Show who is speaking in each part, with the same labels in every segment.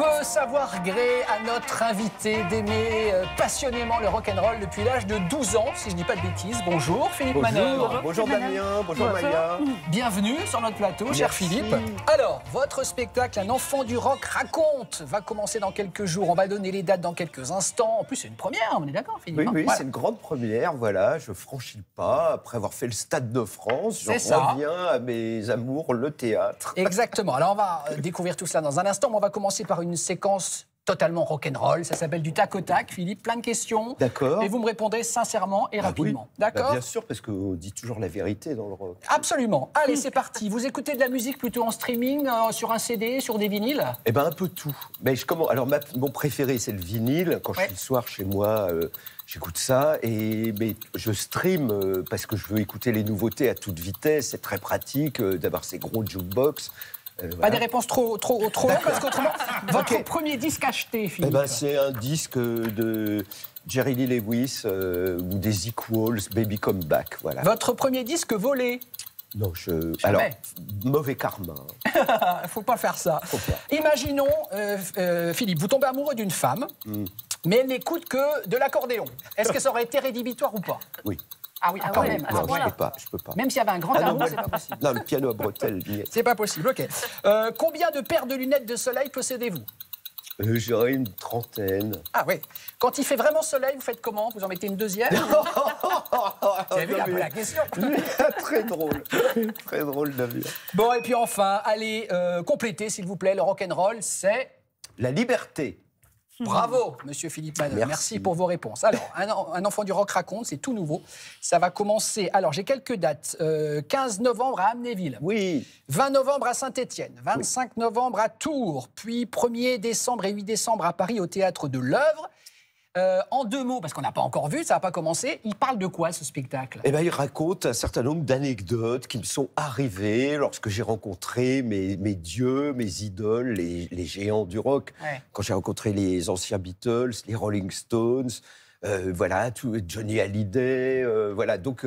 Speaker 1: peut savoir gré à notre invité d'aimer passionnément le rock'n'roll depuis l'âge de 12 ans, si je ne dis pas de bêtises. Bonjour Philippe Manœuvre.
Speaker 2: Bonjour Damien, bonjour Maya.
Speaker 1: Bienvenue sur notre plateau, cher Philippe. Alors, votre spectacle Un enfant du rock raconte va commencer dans quelques jours. On va donner les dates dans quelques instants. En plus, c'est une première, on est d'accord Philippe?
Speaker 2: Oui,
Speaker 1: voilà.
Speaker 2: C'est une grande première. Voilà, je franchis le pas. Après avoir fait le Stade de France, je reviens à mes amours, le théâtre.
Speaker 1: Exactement. Alors, on va découvrir tout cela dans un instant, mais on va commencer par une séquence totalement rock'n'roll. Ça s'appelle du tac au tac. Philippe, plein de questions.
Speaker 2: D'accord.
Speaker 1: Et vous me répondrez sincèrement et rapidement.
Speaker 2: Oui.
Speaker 1: D'accord?
Speaker 2: Bien sûr, parce qu'on dit toujours la vérité dans le rock.
Speaker 1: Absolument. Allez, c'est parti. Vous écoutez de la musique plutôt en streaming, sur un CD, sur des vinyles?
Speaker 2: Eh ben un peu tout. Mais alors mon préféré, c'est le vinyle. Quand je suis le soir chez moi, j'écoute ça. Mais je stream parce que je veux écouter les nouveautés à toute vitesse. C'est très pratique d'avoir ces gros jukebox.
Speaker 1: Pas
Speaker 2: Voilà.
Speaker 1: des réponses trop longues, parce qu'autrement, votre premier disque acheté, Philippe.
Speaker 2: C'est un disque de Jerry Lee Lewis ou des Equals, Baby Come Back. Voilà.
Speaker 1: Votre premier disque volé?
Speaker 2: Non,
Speaker 1: alors,
Speaker 2: mauvais karma.
Speaker 1: Faut pas faire ça.
Speaker 2: Faut pas.
Speaker 1: Imaginons, Philippe, vous tombez amoureux d'une femme, mais elle n'écoute que de l'accordéon. Est-ce que ça aurait été rédhibitoire ou pas?
Speaker 2: Oui.
Speaker 1: Ah oui, quand même.
Speaker 2: Non, je peux pas.
Speaker 1: Même s'il y avait un grand amour, c'est pas possible.
Speaker 2: Non, le piano à bretelles.
Speaker 1: C'est pas possible, ok. Combien de paires de lunettes de soleil possédez-vous?
Speaker 2: J'aurais une trentaine.
Speaker 1: Ah oui. Quand il fait vraiment soleil, vous faites comment? Vous en mettez une deuxième? Vous avez vu un peu la question.
Speaker 2: Très drôle. Très drôle, Damien.
Speaker 1: Bon, et puis enfin, allez compléter, s'il vous plaît, le rock'n'roll, c'est...
Speaker 2: La liberté.
Speaker 1: Bravo, monsieur Philippe Manœuvre. Merci pour vos réponses. Alors, un enfant du rock raconte, c'est tout nouveau. Ça va commencer. Alors, j'ai quelques dates. 15 novembre à Amnéville.
Speaker 2: Oui.
Speaker 1: 20 novembre à Saint-Étienne. 25 novembre à Tours. Puis 1er décembre et 8 décembre à Paris au Théâtre de l'Œuvre. En deux mots, parce qu'on n'a pas encore vu, ça n'a pas commencé, il parle de quoi ce spectacle?
Speaker 2: Eh ben, il raconte un certain nombre d'anecdotes qui me sont arrivées lorsque j'ai rencontré mes dieux, mes idoles, les géants du rock.
Speaker 1: Ouais.
Speaker 2: Quand j'ai rencontré les anciens Beatles, les Rolling Stones, voilà, Johnny Hallyday, voilà. Donc,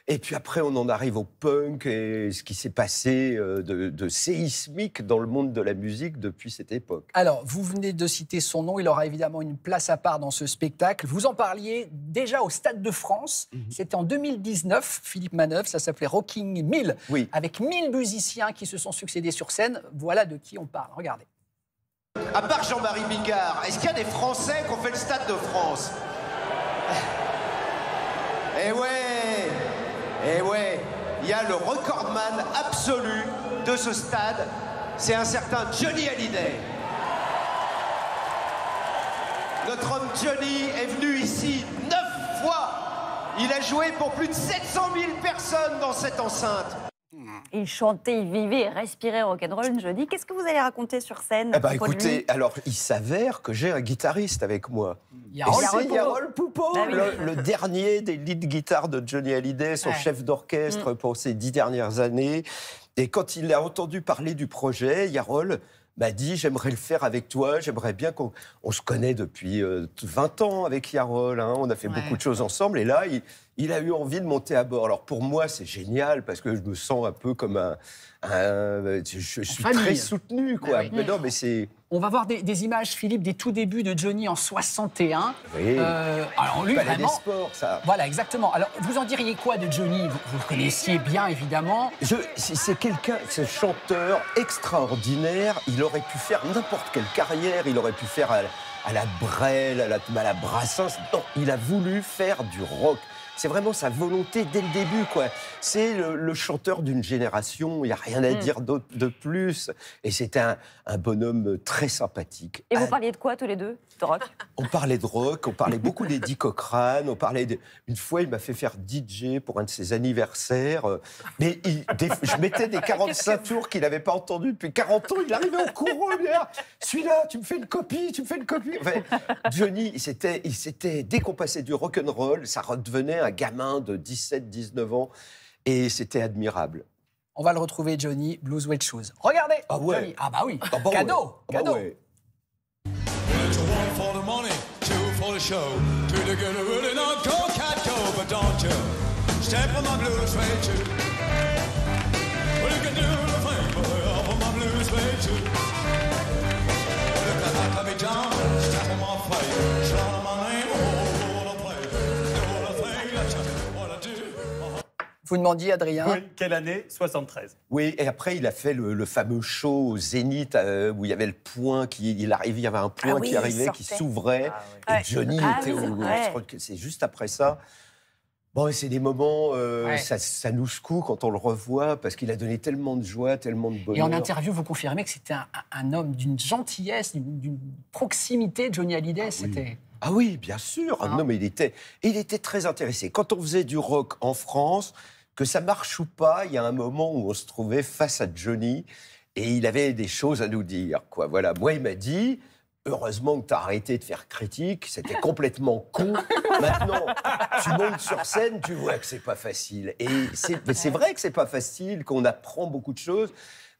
Speaker 2: et puis après, on en arrive au punk et ce qui s'est passé de séismique dans le monde de la musique depuis cette époque.
Speaker 1: Alors, vous venez de citer son nom, il aura évidemment une place à part dans ce spectacle. Vous en parliez déjà au Stade de France, c'était en 2019, Philippe Manœuvre, ça s'appelait Rocking 1000,
Speaker 2: Oui.
Speaker 1: avec 1000 musiciens qui se sont succédés sur scène. Voilà de qui on parle, regardez.
Speaker 3: À part Jean-Marie Bigard, est-ce qu'il y a des Français qui ont fait le Stade de France? Eh ouais, il y a le recordman absolu de ce stade, c'est un certain Johnny Hallyday. Notre homme Johnny est venu ici 9 fois. Il a joué pour plus de 700 000 personnes dans cette enceinte.
Speaker 4: Il chantait, il vivait et respirait rock'n'roll, Johnny. Qu'est-ce que vous allez raconter sur scène?
Speaker 2: Eh ben, écoutez, alors il s'avère que j'ai un guitariste avec moi.
Speaker 1: Yarol
Speaker 2: Poupeau,
Speaker 4: Bah oui.
Speaker 2: le dernier des lead guitares de Johnny Hallyday, son chef d'orchestre pour ces 10 dernières années. Et quand il a entendu parler du projet, Yarol m'a dit « J'aimerais le faire avec toi, j'aimerais bien qu'on... » On se connaît depuis 20 ans avec Yarol, hein, on a fait beaucoup de choses ensemble. Et là, il a eu envie de monter à bord. Alors pour moi, c'est génial parce que je me sens un peu comme je suis très soutenu, quoi.
Speaker 1: Oui.
Speaker 2: Mais non, mais c'est...
Speaker 1: On va voir des images, Philippe, des tout débuts de Johnny en 61.
Speaker 2: Oui.
Speaker 1: Alors lui,
Speaker 2: Palais des
Speaker 1: vraiment...
Speaker 2: Sports, ça.
Speaker 1: Voilà, exactement. Alors, vous en diriez quoi de Johnny? Vous le connaissiez bien, évidemment.
Speaker 2: C'est quelqu'un, c'est un chanteur extraordinaire. Il aurait pu faire n'importe quelle carrière. Il aurait pu faire à la Brel, à la Brassens. Non, il a voulu faire du rock. C'est vraiment sa volonté dès le début, quoi. C'est le chanteur d'une génération, il n'y a rien à dire de plus. Et c'était un bonhomme très sympathique.
Speaker 4: Et vous parliez de quoi, tous les deux? De rock?
Speaker 2: On parlait de rock, on parlait beaucoup d'Eddie Cochrane, Une fois, il m'a fait faire DJ pour un de ses anniversaires. Mais je mettais des 45 tours qu'il n'avait pas entendus depuis 40 ans. Il arrivait au courant, il me disait « Celui-là, tu me fais une copie, tu me fais une copie. » Enfin, Johnny, dès qu'on passait du rock'n'roll, ça redevenait un gamin de 17-19 ans. Et c'était admirable.
Speaker 1: On va le retrouver, Johnny, Blue Suede Shoes. Regardez,
Speaker 2: Ah ouais.
Speaker 1: Johnny. Ah bah oui,
Speaker 2: Ah bah
Speaker 1: cadeau,
Speaker 2: ouais. Ah bah
Speaker 1: cadeau.
Speaker 2: ouais.
Speaker 5: One for the money, two for the show. Two together really not go, cat go, but don't you step on my blue suede shoe. Well, you can do the thing, boy, off on my blue suede shoe.
Speaker 1: Vous demandiez, Adrien.
Speaker 6: Oui, quelle année? 73.
Speaker 2: Oui, et après, il a fait le fameux show au Zénith où il y avait le point il y avait un point qui arrivait, qui s'ouvrait. Et Johnny était je crois que c'est juste après ça. Bon, c'est des moments, ça nous secoue quand on le revoit, parce qu'il a donné tellement de joie, tellement de bonheur.
Speaker 1: Et en interview, vous confirmez que c'était un homme d'une gentillesse, d'une proximité, Johnny Hallyday. C'était...
Speaker 2: Ah oui, bien sûr. Non, mais il était très intéressé. Quand on faisait du rock en France, que ça marche ou pas, il y a un moment où on se trouvait face à Johnny et il avait des choses à nous dire, quoi. Voilà. Moi, il m'a dit... Heureusement que tu as arrêté de faire critique, c'était complètement con. Maintenant, tu montes sur scène, tu vois que c'est pas facile. Et c'est vrai que c'est pas facile, qu'on apprend beaucoup de choses.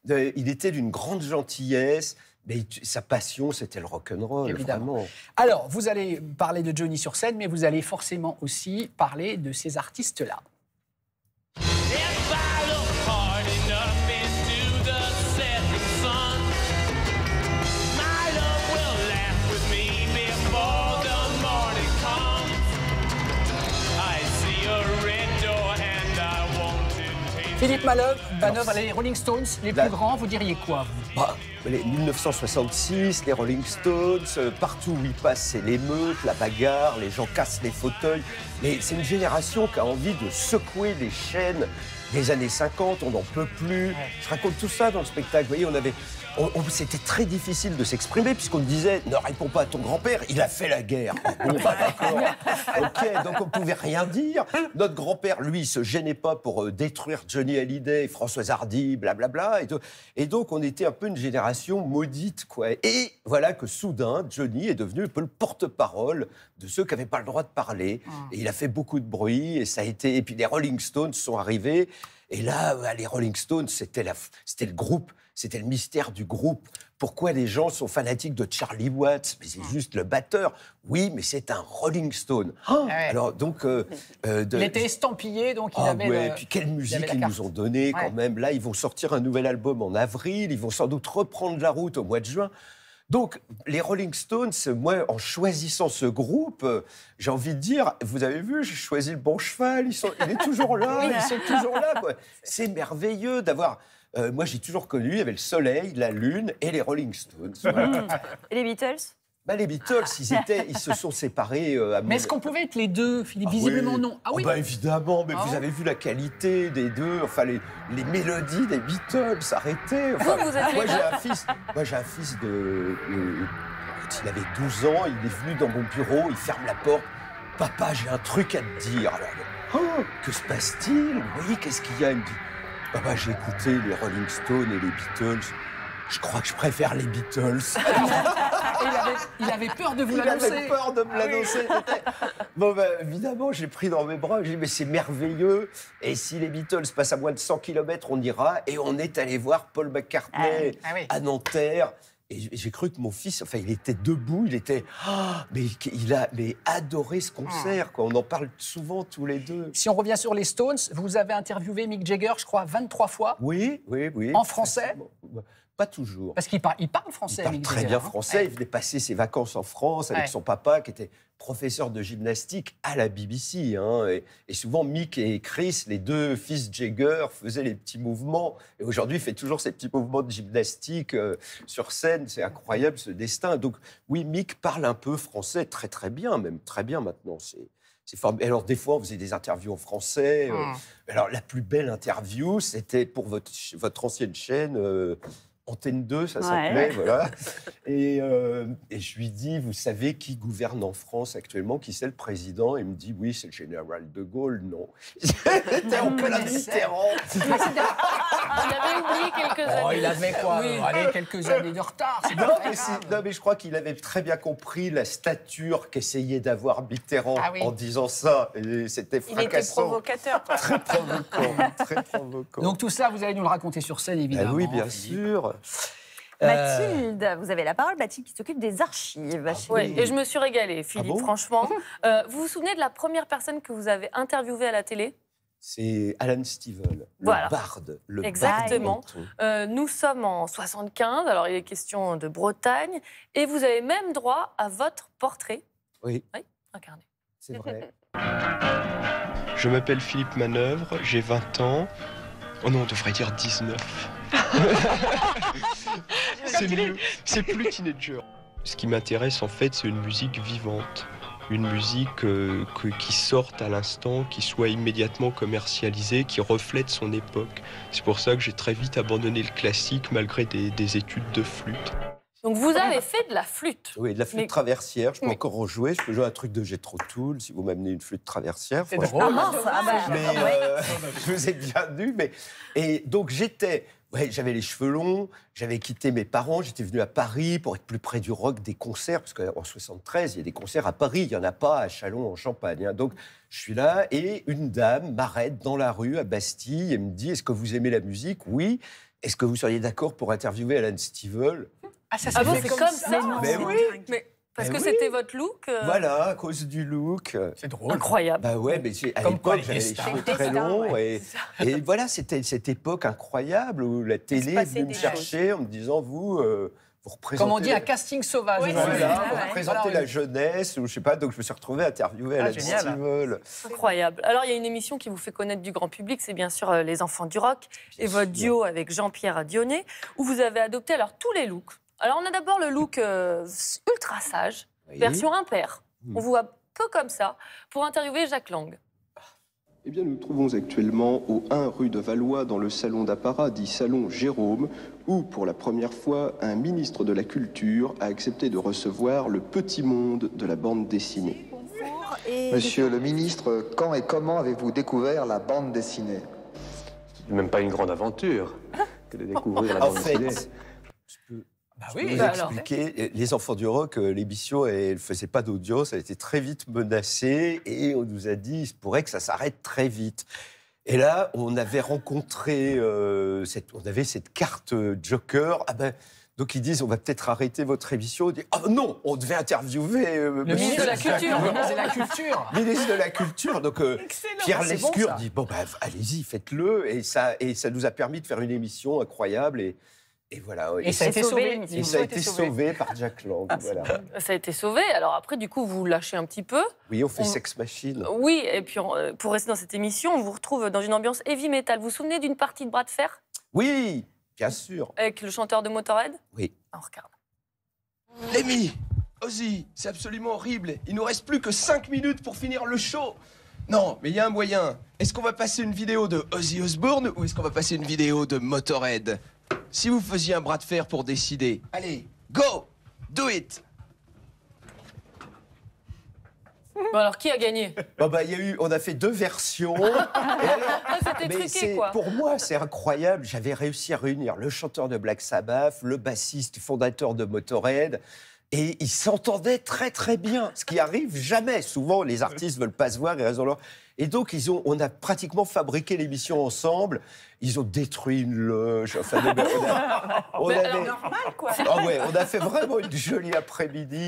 Speaker 2: Il était d'une grande gentillesse, mais sa passion, c'était le rock'n'roll, vraiment.
Speaker 1: Alors, vous allez parler de Johnny sur scène, mais vous allez forcément aussi parler de ces artistes-là. Philippe Manœuvre, les Rolling Stones, les plus grands, vous diriez quoi, vous?
Speaker 2: Les 1966, les Rolling Stones, partout où ils passent, c'est l'émeute, la bagarre, les gens cassent les fauteuils. Mais c'est une génération qui a envie de secouer les chaînes des années 50, on n'en peut plus. Je raconte tout ça dans le spectacle. Vous voyez, c'était très difficile de s'exprimer puisqu'on disait « Ne réponds pas à ton grand-père, il a fait la guerre. » Bon, d'accord. OK, donc on ne pouvait rien dire. Notre grand-père, lui, il ne se gênait pas pour détruire Johnny Hallyday, Françoise Hardy, blablabla. Et donc, on était un peu une génération maudite, quoi. Et voilà que soudain, Johnny est devenu un peu le porte-parole de ceux qui n'avaient pas le droit de parler. Et il a fait beaucoup de bruit. Et ça a été... Et puis les Rolling Stones sont arrivés. Et là, les Rolling Stones, c'était le groupe. C'était le mystère du groupe. Pourquoi les gens sont fanatiques de Charlie Watts? Mais c'est juste le batteur. Oui, mais c'est un Rolling Stone. Alors, donc...
Speaker 1: il était estampillé, donc il avait...
Speaker 2: Et puis quelle musique ils nous ont donné quand même. Là, ils vont sortir un nouvel album en avril. Ils vont sans doute reprendre la route au mois de juin. Donc, les Rolling Stones, moi, en choisissant ce groupe, j'ai envie de dire, vous avez vu, j'ai choisi le bon cheval. Il est toujours là, ils sont toujours là, quoi. C'est merveilleux d'avoir... moi, j'ai toujours connu, il y avait le soleil, la lune et les Rolling Stones. Voilà.
Speaker 4: Et les Beatles?
Speaker 2: Les Beatles, ils se sont séparés.
Speaker 1: Mais est-ce qu'on pouvait être les deux, Philippe? Visiblement, non. Ah oui.
Speaker 2: Évidemment, mais vous avez vu la qualité des deux, enfin les mélodies des Beatles, arrêtez. Enfin,
Speaker 4: vous êtes
Speaker 2: moi, j'ai un fils de... Quand il avait 12 ans, il est venu dans mon bureau, il ferme la porte. « Papa, j'ai un truc à te dire. » Alors, que se passe-t-il? Oui, qu'est-ce qu'il y a? Il me dit, « Papa, j'ai écouté les Rolling Stones et les Beatles. Je crois que je préfère les Beatles. »
Speaker 1: Il avait peur de vous l'annoncer.
Speaker 2: Il avait peur de me l'annoncer. Bon, évidemment, j'ai pris dans mes bras. J'ai dit, mais c'est merveilleux. Et si les Beatles passent à moins de 100 km, on ira. Et on est allé voir Paul McCartney à Nanterre. Et j'ai cru que mon fils, il était debout, il a adoré ce concert, quoi. On en parle souvent tous les deux.
Speaker 1: Si on revient sur les Stones, vous avez interviewé Mick Jagger, je crois, 23 fois.
Speaker 2: Oui.
Speaker 1: En français?
Speaker 2: Pas toujours.
Speaker 1: Parce qu'il parle français,
Speaker 2: Mick Jagger. Il parle très bien français. Il venait passer ses vacances en France avec son papa, qui était professeur de gymnastique à la BBC. Et souvent, Mick et Chris, les deux fils Jagger, faisaient les petits mouvements. Et aujourd'hui, il fait toujours ces petits mouvements de gymnastique sur scène. C'est incroyable, ce destin. Donc, oui, Mick parle un peu français, très, très bien, même très bien maintenant. C'est formidable. Alors, des fois, on faisait des interviews en français. Alors, la plus belle interview, c'était pour votre ancienne chaîne... Antenne 2, ça s'appelait, voilà. Et je lui dis, vous savez qui gouverne en France actuellement? Qui c'est le président? Il me dit, oui, c'est le général de Gaulle. Non. C'était en plein Mitterrand.
Speaker 7: Il avait oublié quelques années.
Speaker 1: Il avait quoi? Quelques années de retard.
Speaker 2: Non, mais je crois qu'il avait très bien compris la stature qu'essayait d'avoir Mitterrand en disant ça. Et c'était fracassant.
Speaker 7: Il était provocateur.
Speaker 2: Très provoquant, très provoquant.
Speaker 1: Donc tout ça, vous allez nous le raconter sur scène, évidemment.
Speaker 2: Oui, bien sûr.
Speaker 4: Mathilde, vous avez la parole. Mathilde qui s'occupe des archives.
Speaker 7: Oui, et je me suis régalée, Philippe, franchement. Vous vous souvenez de la première personne que vous avez interviewée à la télé?
Speaker 2: C'est Alan Stivell, le barde.
Speaker 7: Exactement. Nous sommes en 75, alors il est question de Bretagne, et vous avez même droit à votre portrait.
Speaker 2: Oui.
Speaker 7: Regardez.
Speaker 2: C'est vrai.
Speaker 8: Je m'appelle Philippe Manœuvre, j'ai 20 ans. Oh non, on devrait dire 19. C'est mieux, c'est plus teenager. Ce qui m'intéresse en fait, c'est une musique vivante. Une musique qui sorte à l'instant, qui soit immédiatement commercialisée, qui reflète son époque. C'est pour ça que j'ai très vite abandonné le classique malgré des études de flûte.
Speaker 7: Donc vous avez fait de la flûte.
Speaker 2: Oui, de la flûte traversière. Je peux encore en jouer. Je peux jouer un truc de Jethro Tull si vous m'amenez une flûte traversière.
Speaker 1: C'est drôle.
Speaker 4: Ah mince, ah bah,
Speaker 2: Mais je vous ai bien vu. Et donc j'avais les cheveux longs, j'avais quitté mes parents, j'étais venu à Paris pour être plus près du rock, des concerts, parce qu'en 73, il y a des concerts à Paris, il n'y en a pas à Châlons, en Champagne. Hein. Donc je suis là et une dame m'arrête dans la rue à Bastille et me dit « Est-ce que vous aimez la musique ?»« Oui. »« Est-ce que vous seriez d'accord pour interviewer Alan Stivell ?»
Speaker 1: Ah, ça
Speaker 7: Ah bon, c'est comme ça.
Speaker 2: Mais oui.
Speaker 7: Parce que
Speaker 2: oui.
Speaker 7: c'était votre look.
Speaker 2: Voilà, à cause du look.
Speaker 1: C'est drôle.
Speaker 7: Incroyable.
Speaker 2: Bah ouais, mais à
Speaker 1: Comme quoi,
Speaker 2: l'époque,
Speaker 1: les
Speaker 2: j'avais les
Speaker 1: stars.
Speaker 2: cheveux très longs. Et voilà, c'était cette époque incroyable où la télé est
Speaker 4: passait
Speaker 2: venue me
Speaker 4: des
Speaker 2: chercher en me disant, vous représentez...
Speaker 1: Comme on dit, un casting sauvage.
Speaker 4: Oui,
Speaker 1: aujourd'hui.
Speaker 2: Voilà,
Speaker 4: Ouais,
Speaker 2: vous
Speaker 4: ouais.
Speaker 2: représentez
Speaker 1: Voilà,
Speaker 2: la jeunesse, ou je sais pas, donc je me suis retrouvé interviewé à la
Speaker 1: génial.
Speaker 2: Stivell.
Speaker 7: Incroyable. Alors, il y a une émission qui vous fait connaître du grand public, c'est bien sûr Les Enfants du Rock et votre duo avec Jean-Pierre Dionnet, où vous avez adopté alors tous les looks. Alors, on a d'abord le look ultra sage,
Speaker 2: Oui.
Speaker 7: version impair. On vous voit peu comme ça, pour interviewer Jacques Lang.
Speaker 8: Eh bien, nous nous trouvons actuellement au 1 rue de Valois, dans le salon d'apparat, dit salon Jérôme, où, pour la première fois, un ministre de la Culture a accepté de recevoir le petit monde de la bande dessinée.
Speaker 9: Monsieur le ministre, quand et comment avez-vous découvert la bande dessinée?
Speaker 10: C'est même pas une grande aventure que de découvrir la
Speaker 2: En
Speaker 10: bande
Speaker 2: fait,
Speaker 10: dessinée.
Speaker 1: Bah
Speaker 2: je
Speaker 1: oui,
Speaker 2: peux vous
Speaker 1: bah
Speaker 2: expliquer, Les Enfants du Rock, l'émission, elle ne faisait pas d'audience, elle a été très vite menacée et on nous a dit il se pourrait que ça s'arrête très vite. Et là, on avait rencontré, on avait cette carte Joker. Ah ben, donc ils disent on va peut-être arrêter votre émission. On dit ah non, on devait interviewer
Speaker 1: Le ministre de la Culture. Le ministre de la Culture.
Speaker 2: ministre de la Culture. Donc Pierre
Speaker 1: c'est bon,
Speaker 2: Lescure
Speaker 1: ça.
Speaker 2: dit bon bah, allez-y, faites-le. Et ça nous a permis de faire une émission incroyable et voilà.
Speaker 1: Et ça a été sauvé.
Speaker 2: Et ça a été sauvé par Jack Lang. Voilà.
Speaker 7: Ça a été sauvé. Alors après, du coup, vous lâchez un petit peu.
Speaker 2: Oui, on fait Sex Machine.
Speaker 7: Oui, et puis pour rester dans cette émission, on vous retrouve dans une ambiance heavy metal. Vous vous souvenez d'une partie de Bras de Fer
Speaker 2: Oui, bien sûr.
Speaker 7: avec le chanteur de Motorhead?
Speaker 2: Oui.
Speaker 7: On regarde.
Speaker 8: Lemmy, Ozzy, c'est absolument horrible. Il nous reste plus que 5 minutes pour finir le show. Non, mais il y a un moyen. Est-ce qu'on va passer une vidéo de Ozzy Osbourne ou est-ce qu'on va passer une vidéo de Motorhead? Si vous faisiez un bras de fer pour décider, allez, go, do it.
Speaker 7: Bon, alors, qui a gagné?
Speaker 2: Bon, bah, on a fait 2 versions. Et alors,
Speaker 7: C'était
Speaker 2: mais
Speaker 7: truqué, quoi.
Speaker 2: pour moi, c'est incroyable. J'avais réussi à réunir le chanteur de Black Sabbath, le bassiste fondateur de Motorhead. Et ils s'entendaient très très bien, ce qui arrive jamais. Souvent, les artistes veulent pas se voir et raison leur. Et donc, on a pratiquement fabriqué l'émission ensemble. Ils ont détruit une loge. Enfin, on avait...
Speaker 4: normal, quoi.
Speaker 2: Ah ouais, on a fait vraiment une jolie après-midi.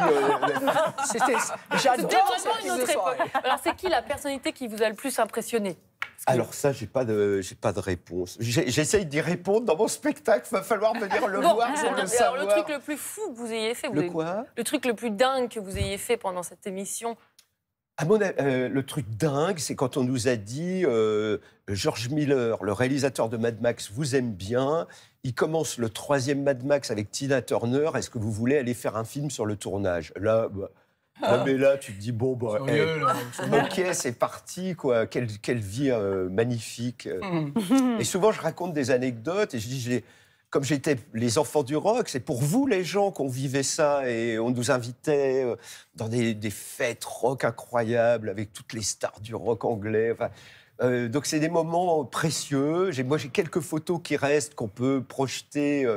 Speaker 1: C'était
Speaker 7: C'était vraiment une autre époque. Alors, c'est qui la personnalité qui vous a le plus impressionné?
Speaker 2: Alors ça, j'ai pas de réponse. J'essaye d'y répondre dans mon spectacle. Va falloir venir le
Speaker 7: Non,
Speaker 2: voir pour le
Speaker 7: alors,
Speaker 2: savoir.
Speaker 7: le truc le plus fou que vous ayez fait,
Speaker 2: Quoi
Speaker 7: le truc le plus dingue que vous ayez fait pendant cette émission?
Speaker 2: À mon avis, le truc dingue, c'est quand on nous a dit George Miller, le réalisateur de Mad Max, vous aime bien. Il commence le 3e Mad Max avec Tina Turner. Est-ce que vous voulez aller faire un film sur le tournage? Là, mais là, tu te dis bon, bah, ok, c'est parti, quoi. Quelle vie magnifique. Et souvent, je raconte des anecdotes et je dis comme j'étais les enfants du rock, c'est pour vous les gens qu'on vivait ça et on nous invitait dans des fêtes rock incroyables avec toutes les stars du rock anglais. Enfin, donc c'est des moments précieux. Moi j'ai quelques photos qui restent qu'on peut projeter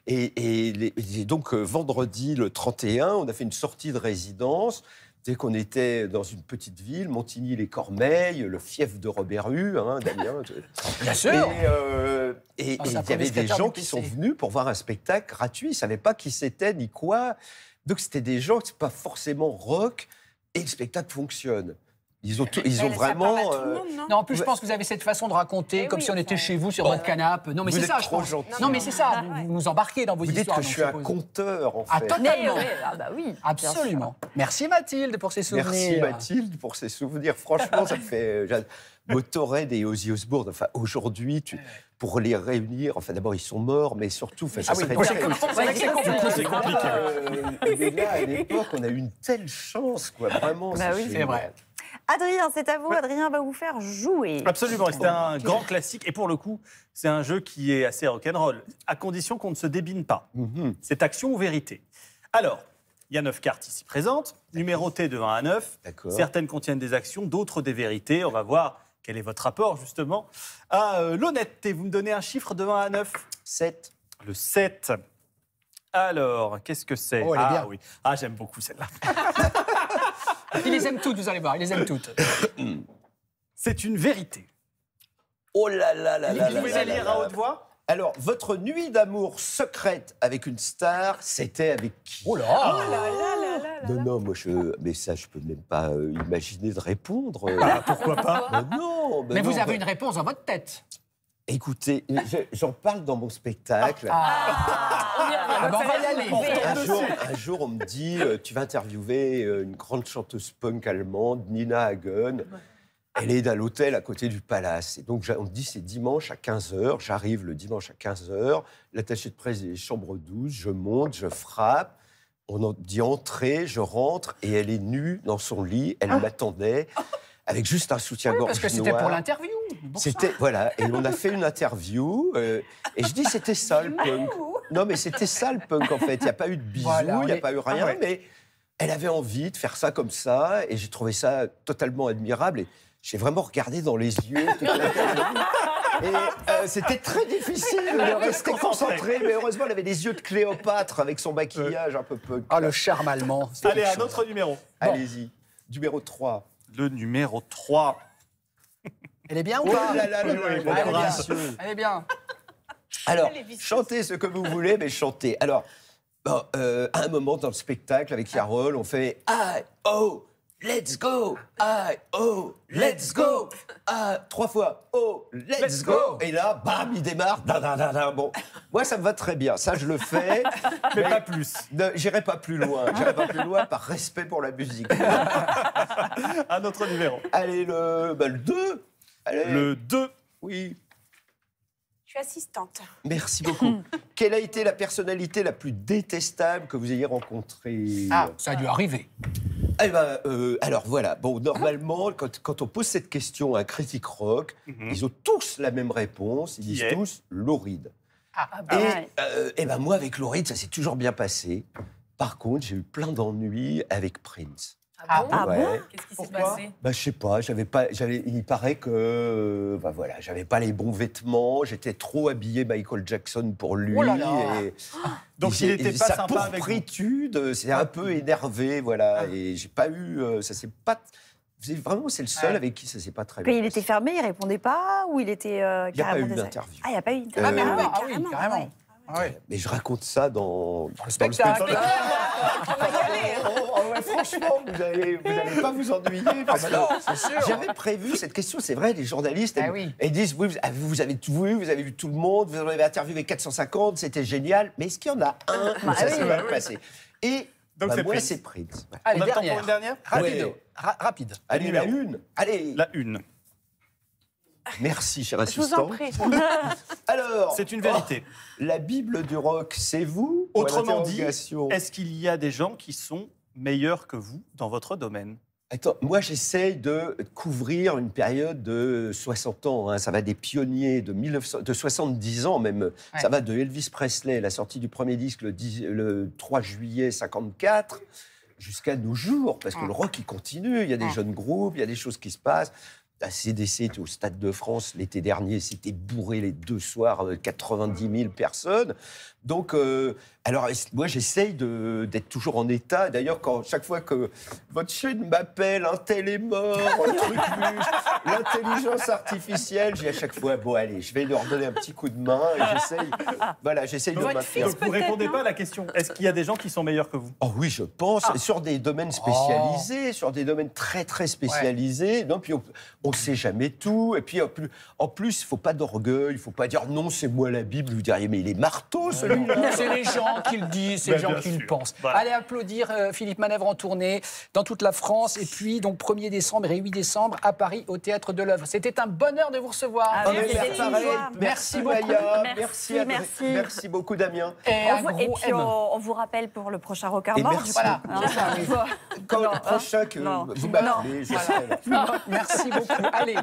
Speaker 2: et donc vendredi le 31, on a fait une sortie de résidence. Dès qu'on était dans une petite ville, Montigny-les-Cormeilles, le fief de Robert Hue, hein, Damien.
Speaker 1: Bien sûr.
Speaker 2: Et il y avait des gens qui sont venus pour voir un spectacle gratuit. Ils ne savaient pas qui c'était ni quoi. Donc c'était des gens qui ne sont pas forcément rock et le spectacle fonctionne. Ils ont vraiment...
Speaker 1: Non, en plus, je pense que vous avez cette façon de raconter, comme si on était chez vous sur votre canapé. Non, mais c'est ça, je pense.
Speaker 2: gentil.
Speaker 1: Non, mais c'est ça, vous nous embarquez dans vos
Speaker 2: Vous dites
Speaker 1: histoires.
Speaker 2: que je suis un conteur, en
Speaker 1: Ah,
Speaker 2: fait.
Speaker 1: totalement.
Speaker 4: Ah bah oui.
Speaker 1: Absolument. Merci Mathilde pour ces souvenirs.
Speaker 2: Merci Mathilde pour ces souvenirs. Franchement, ça me fait... Motorhead et Ozzy Osbourne, enfin, aujourd'hui, pour les réunir, enfin, d'abord, ils sont morts, mais surtout, ça serait...
Speaker 1: C'est compliqué.
Speaker 2: Mais là, à l'époque, on a eu une telle chance, quoi. Vraiment,
Speaker 4: Bah oui.
Speaker 1: C'est vrai.
Speaker 4: Adrien, c'est à vous. Adrien va vous faire jouer.
Speaker 6: Absolument, c'est un grand classique. Et pour le coup, c'est un jeu qui est assez rock'n'roll, à condition qu'on ne se débine pas. C'est action ou vérité. Alors, il y a 9 cartes ici présentes, numérotées de 1 à 9.
Speaker 2: D'accord.
Speaker 6: Certaines contiennent des actions, d'autres des vérités. On va voir quel est votre rapport, justement, à l'honnêteté. Vous me donnez un chiffre de 1 à 9
Speaker 2: 7.
Speaker 6: Le 7. Alors, qu'est-ce que c'est?
Speaker 1: Oh, elle est bien.
Speaker 6: Oui. Ah, j'aime beaucoup celle-là.
Speaker 1: Il les aime toutes, vous allez voir, il les aime toutes.
Speaker 6: C'est une vérité.
Speaker 2: Oh là là là là
Speaker 6: Vous
Speaker 2: là
Speaker 6: pouvez
Speaker 2: là
Speaker 6: la lire
Speaker 2: là
Speaker 6: à
Speaker 2: là.
Speaker 6: haute voix?
Speaker 2: Alors, votre nuit d'amour secrète avec une star, c'était avec qui?
Speaker 1: Oh là
Speaker 2: Non, moi, mais ça, je peux même pas imaginer de répondre.
Speaker 6: Pourquoi pas?
Speaker 2: Non,
Speaker 1: Mais vous
Speaker 2: non,
Speaker 1: avez une réponse dans votre tête.
Speaker 2: Écoutez, j'en parle dans mon spectacle.
Speaker 1: Ah, ben, on va y aller.
Speaker 2: Un jour, on me dit, tu vas interviewer une grande chanteuse punk allemande, Nina Hagen. Elle est à l'hôtel à côté du Palace. Et donc, on me dit, c'est dimanche à 15h. J'arrive le dimanche à 15h. L'attaché de presse est chambre 12. Je monte, je frappe. On me dit entrer, je rentre. Et elle est nue dans son lit. Elle m'attendait avec juste un soutien-gorge
Speaker 1: Parce que c'était
Speaker 2: noir.
Speaker 1: pour l'interview.
Speaker 2: C'était, voilà, et on a fait une interview, et je dis c'était ça le punk. Non, mais c'était ça le punk en fait. Il n'y a pas eu de bisous, il n'y a pas eu rien, mais elle avait envie de faire ça comme ça, et j'ai trouvé ça totalement admirable. Et j'ai vraiment regardé dans les yeux toute l'interview. Et c'était très difficile de rester concentré, mais heureusement, elle avait des yeux de Cléopâtre avec son maquillage un peu punk.
Speaker 1: Ah, le charme allemand.
Speaker 6: Allez, un autre numéro.
Speaker 2: Allez-y, numéro 3.
Speaker 6: Le numéro 3.
Speaker 1: Elle est bien ou
Speaker 2: Oh
Speaker 1: pas
Speaker 2: là là là là,
Speaker 1: Elle est
Speaker 2: bon
Speaker 1: bien.
Speaker 2: courage.
Speaker 1: Elle est bien.
Speaker 2: Alors, chantez ce que vous voulez, mais chantez. Alors, bon, à un moment dans le spectacle avec Yarol, on fait I, oh, let's go, I, oh, let's go. 3 fois, oh, let's go. Et là, bam, il démarre. Bon, moi, ça me va très bien. Ça, je le fais.
Speaker 6: Mais pas plus.
Speaker 2: J'irai pas plus loin. J'irai pas plus loin par respect pour la musique.
Speaker 6: Un autre numéro.
Speaker 2: Allez, le 2. Allez.
Speaker 6: Le 2.
Speaker 2: Oui.
Speaker 11: Je suis assistante.
Speaker 2: Merci beaucoup. Quelle a été la personnalité la plus détestable que vous ayez rencontrée?
Speaker 1: Ah, ça a dû arriver.
Speaker 2: Eh ben, alors voilà. Bon, normalement, quand on pose cette question à un critique rock, ils ont tous la même réponse. Ils disent tous Lou Reed. Et ben moi, avec Lou Reed, ça s'est toujours bien passé. Par contre, j'ai eu plein d'ennuis avec Prince.
Speaker 7: Ah bon?
Speaker 2: Ouais.
Speaker 7: Qu'est-ce qui s'est passé?
Speaker 2: Bah, je sais pas, il paraît que, bah voilà, j'avais pas les bons vêtements, j'étais trop habillé Michael Jackson pour lui.
Speaker 1: Oh là là.
Speaker 2: Et
Speaker 6: Donc il n'était pas
Speaker 2: sa
Speaker 6: sympa avec vous.
Speaker 2: pourpritude, c'est un peu énervé, voilà. Et j'ai pas eu, ça s'est pas. Vraiment, c'est le seul avec qui ça s'est pas très bien.
Speaker 4: Il était fermé, il répondait pas ou il était
Speaker 2: Il n'y a pas
Speaker 4: carrément
Speaker 2: eu
Speaker 4: désagréable.
Speaker 2: d'interview.
Speaker 4: Ah, il n'y a pas eu d'interview.
Speaker 1: Ah, mais
Speaker 2: oui,
Speaker 1: oui, carrément. Ah, oui.
Speaker 2: Mais je raconte ça dans
Speaker 1: le spectacle.
Speaker 2: Franchement, vous allez pas vous ennuyer. Parce que j'avais prévu cette question, c'est vrai, les journalistes, ils disent, oui, vous avez tout vu, vous avez vu tout le monde, vous en avez interviewé 450, c'était génial, mais est-ce qu'il y en a un où ça s'est mal passé? Et
Speaker 6: donc
Speaker 2: moi,
Speaker 6: Prince.
Speaker 2: c'est Prince.
Speaker 1: Allez,
Speaker 6: On a le temps
Speaker 1: dernière.
Speaker 6: pour une dernière?
Speaker 1: Rapide.
Speaker 2: Allez, la une. Allez.
Speaker 6: La une.
Speaker 2: Merci, cher
Speaker 11: Je vous
Speaker 2: assistant.
Speaker 11: en prie.
Speaker 2: Alors,
Speaker 6: C'est une vérité.
Speaker 2: la Bible du rock, c'est vous?
Speaker 6: Autrement dit,
Speaker 2: Interrogation.
Speaker 6: est-ce qu'il y a des gens qui sont meilleurs que vous dans votre domaine?
Speaker 2: Attends, moi j'essaye de couvrir une période de 60 ans. Hein. Ça va des pionniers de 70 ans même.
Speaker 1: Ouais.
Speaker 2: Ça va de Elvis Presley, la sortie du premier disque le 3 juillet 54, jusqu'à nos jours. Parce que le rock, il continue. Il y a des jeunes groupes, il y a des choses qui se passent. La CDC était au Stade de France l'été dernier. C'était bourré les 2 soirs, 90 000 personnes. Donc, Alors, moi, j'essaye d'être toujours en état. D'ailleurs, chaque fois que votre chaîne m'appelle, un tel est mort, un truc l'intelligence artificielle, j'ai à chaque fois, bon, allez, je vais leur donner un petit coup de main et j'essaye de maintenir.
Speaker 6: Donc, vous ne répondez pas à la question. Est-ce qu'il y a des gens qui sont meilleurs que vous?
Speaker 2: Oh oui, je pense. Sur des domaines spécialisés, sur des domaines très, très spécialisés. Non, puis on ne sait jamais tout. Et puis, en plus, il ne faut pas d'orgueil. Il ne faut pas dire non, c'est moi la Bible. Vous diriez, mais il est marteau, celui-là.
Speaker 1: C'est les gens qui le disent, c'est les gens qui le pensent. Voilà. Allez applaudir Philippe Manœuvre en tournée dans toute la France. Et puis, donc, 1er décembre et 8 décembre à Paris, au Théâtre de l'Œuvre. C'était un bonheur de vous recevoir.
Speaker 2: Merci beaucoup. Merci beaucoup, Damien.
Speaker 4: Et puis, on vous rappelle pour le prochain Rocard Mort.
Speaker 2: Voilà. Quand le prochain que vous m'appelez, je serai là.
Speaker 1: Merci beaucoup. Allez.